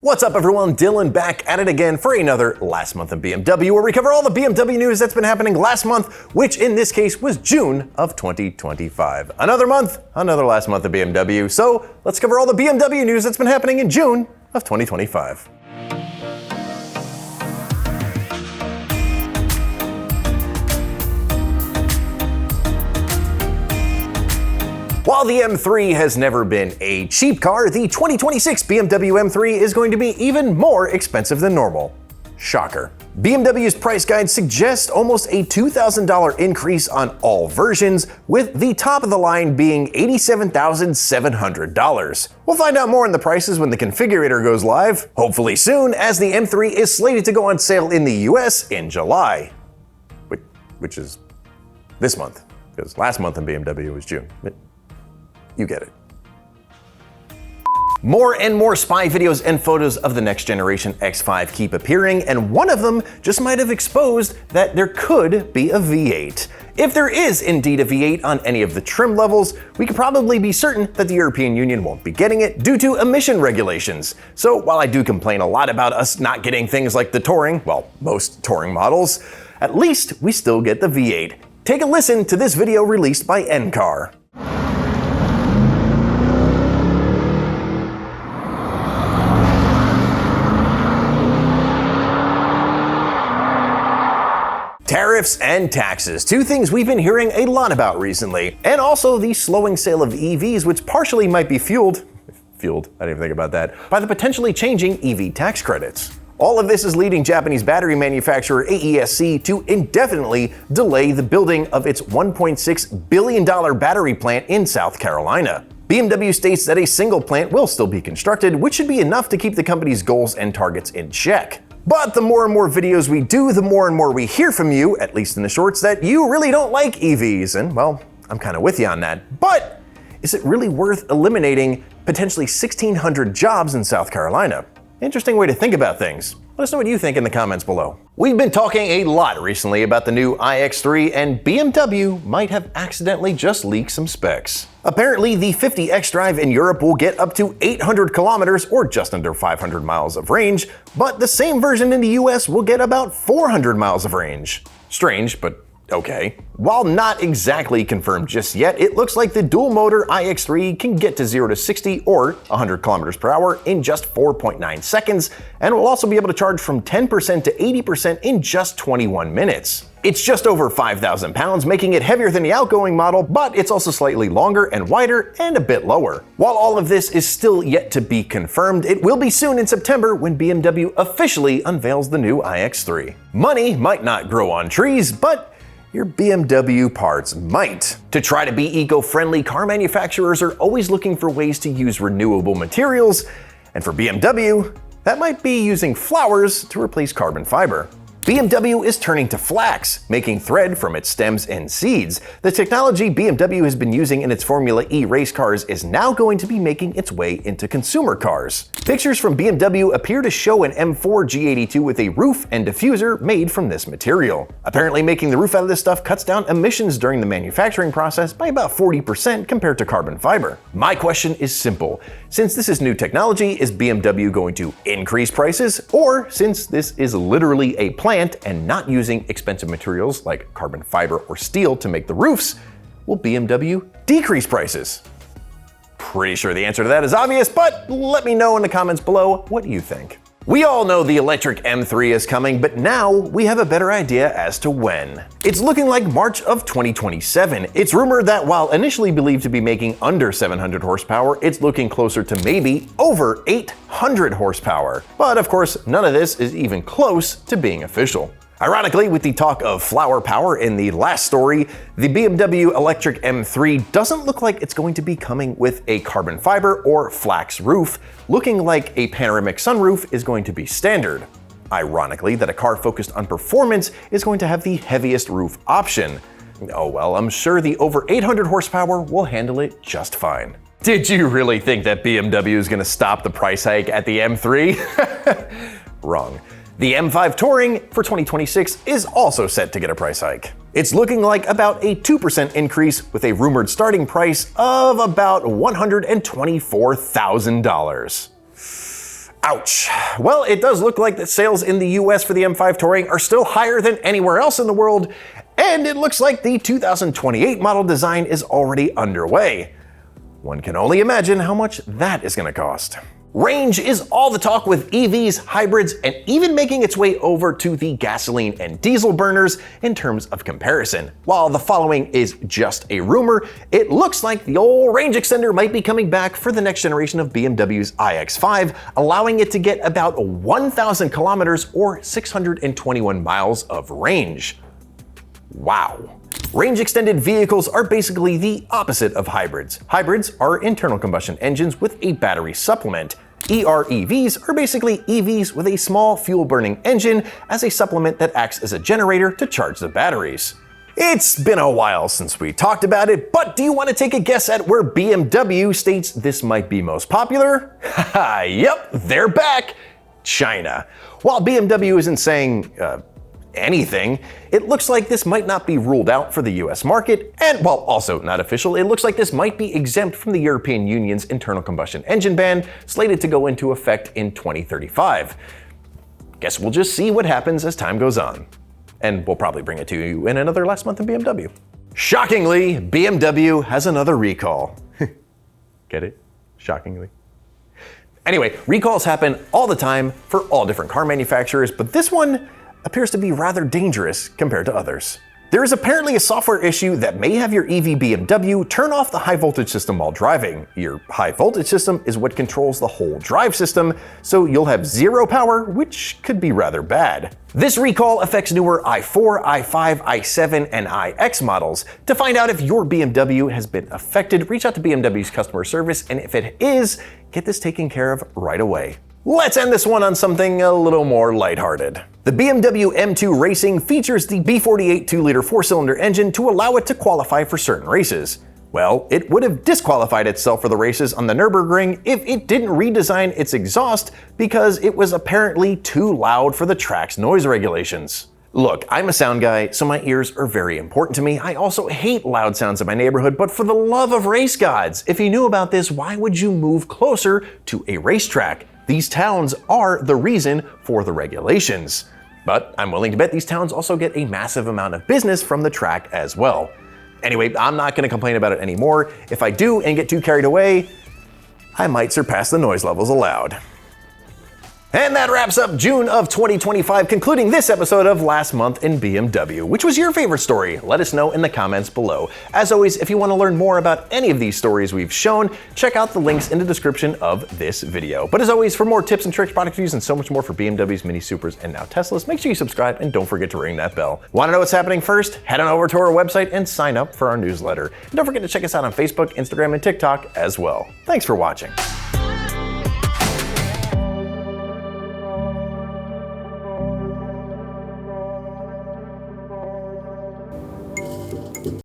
What's up everyone, Dylan back at it again for another Last Month in BMW, where we cover all the BMW news that's been happening last month, which in this case was June of 2025. Another month, another Last Month of BMW, so let's cover all the BMW news that's been happening in June of 2025. While the M3 has never been a cheap car, the 2026 BMW M3 is going to be even more expensive than normal. Shocker. BMW's price guide suggests almost a $2,000 increase on all versions, with the top of the line being $87,700. We'll find out more on the prices when the configurator goes live, hopefully soon, as the M3 is slated to go on sale in the US in July. Which is this month, because last month in BMW was June. You get it. More and more spy videos and photos of the next generation X5 keep appearing, and one of them just might have exposed that there could be a V8. If there is indeed a V8 on any of the trim levels, we could probably be certain that the European Union won't be getting it due to emission regulations. So while I do complain a lot about us not getting things like the Touring, well, most Touring models, at least we still get the V8. Take a listen to this video released by NCAR. Tariffs and taxes, two things we've been hearing a lot about recently, and also the slowing sale of EVs, which partially might be fueled, I didn't even think about that, by the potentially changing EV tax credits. All of this is leading Japanese battery manufacturer AESC to indefinitely delay the building of its $1.6 billion battery plant in South Carolina. BMW states that a single plant will still be constructed, which should be enough to keep the company's goals and targets in check. But the more and more videos we do, the more and more we hear from you, at least in the shorts, that you really don't like EVs, and well, I'm kind of with you on that. But is it really worth eliminating potentially 1,600 jobs in South Carolina? Interesting way to think about things. Let us know what you think in the comments below. We've been talking a lot recently about the new iX3, and BMW might have accidentally just leaked some specs. Apparently, the 50 xDrive in Europe will get up to 800 kilometers or just under 500 miles of range, but the same version in the US will get about 400 miles of range. Strange, but okay. While not exactly confirmed just yet, it looks like the dual-motor iX3 can get to 0 to 60 or 100 kilometers per hour in just 4.9 seconds, and will also be able to charge from 10% to 80% in just 21 minutes. It's just over 5,000 pounds, making it heavier than the outgoing model, but it's also slightly longer and wider and a bit lower. While all of this is still yet to be confirmed, it will be soon in September when BMW officially unveils the new iX3. Money might not grow on trees, but your BMW parts might. To try to be eco-friendly, car manufacturers are always looking for ways to use renewable materials, and for BMW, that might be using flowers to replace carbon fiber. BMW is turning to flax, making thread from its stems and seeds. The technology BMW has been using in its Formula E race cars is now going to be making its way into consumer cars. Pictures from BMW appear to show an M4 G82 with a roof and diffuser made from this material. Apparently, making the roof out of this stuff cuts down emissions during the manufacturing process by about 40% compared to carbon fiber. My question is simple. Since this is new technology, is BMW going to increase prices? Or, since this is literally a plant and not using expensive materials like carbon fiber or steel to make the roofs, will BMW decrease prices? Pretty sure the answer to that is obvious, but let me know in the comments below what you think. We all know the electric M3 is coming, but now we have a better idea as to when. It's looking like March of 2027. It's rumored that while initially believed to be making under 700 horsepower, it's looking closer to maybe over 800 horsepower. But of course, none of this is even close to being official. Ironically, with the talk of flower power in the last story, the BMW electric M3 doesn't look like it's going to be coming with a carbon fiber or flax roof, looking like a panoramic sunroof is going to be standard. Ironically, that a car focused on performance is going to have the heaviest roof option. Oh well, I'm sure the over 800 horsepower will handle it just fine. Did you really think that BMW is going to stop the price hike at the M3? Wrong. The M5 Touring for 2026 is also set to get a price hike. It's looking like about a 2% increase with a rumored starting price of about $124,000. Ouch. Well, it does look like that sales in the US for the M5 Touring are still higher than anywhere else in the world, and it looks like the 2028 model design is already underway. One can only imagine how much that is going to cost. Range is all the talk with EVs, hybrids, and even making its way over to the gasoline and diesel burners in terms of comparison. While the following is just a rumor, it looks like the old range extender might be coming back for the next generation of BMW's iX5, allowing it to get about 1,000 kilometers or 621 miles of range. Wow. Range extended vehicles are basically the opposite of hybrids. Hybrids are internal combustion engines with a battery supplement. EREVs are basically EVs with a small fuel-burning engine as a supplement that acts as a generator to charge the batteries. It's been a while since we talked about it, but do you want to take a guess at where BMW states this might be most popular? Haha, yep, they're back! China. While BMW isn't saying, anything, it looks like this might not be ruled out for the US market, and while also not official, it looks like this might be exempt from the European Union's internal combustion engine ban, slated to go into effect in 2035. Guess we'll just see what happens as time goes on. And we'll probably bring it to you in another Last Month in BMW. Shockingly, BMW has another recall. Get it? Shockingly. Anyway, recalls happen all the time for all different car manufacturers, but this one appears to be rather dangerous compared to others. There is apparently a software issue that may have your EV BMW turn off the high voltage system while driving. Your high voltage system is what controls the whole drive system, so you'll have zero power, which could be rather bad. This recall affects newer i4, i5, i7, and iX models. To find out if your BMW has been affected, reach out to BMW's customer service, and if it is, get this taken care of right away. Let's end this one on something a little more lighthearted. The BMW M2 Racing features the B48 2-liter 4-cylinder engine to allow it to qualify for certain races. Well, it would have disqualified itself for the races on the Nürburgring if it didn't redesign its exhaust because it was apparently too loud for the track's noise regulations. Look, I'm a sound guy, so my ears are very important to me. I also hate loud sounds in my neighborhood, but for the love of race gods, if you knew about this, why would you move closer to a racetrack? These towns are the reason for the regulations. But I'm willing to bet these towns also get a massive amount of business from the track as well. Anyway, I'm not going to complain about it anymore. If I do and get too carried away, I might surpass the noise levels allowed. And that wraps up June of 2025, concluding this episode of Last Month in BMW. Which was your favorite story? Let us know in the comments below. As always, if you want to learn more about any of these stories we've shown, check out the links in the description of this video. But as always, for more tips and tricks, product reviews, and so much more for BMWs, Mini Supers, and now Teslas, make sure you subscribe and don't forget to ring that bell. Want to know what's happening first? Head on over to our website and sign up for our newsletter. And don't forget to check us out on Facebook, Instagram, and TikTok as well. Thanks for watching.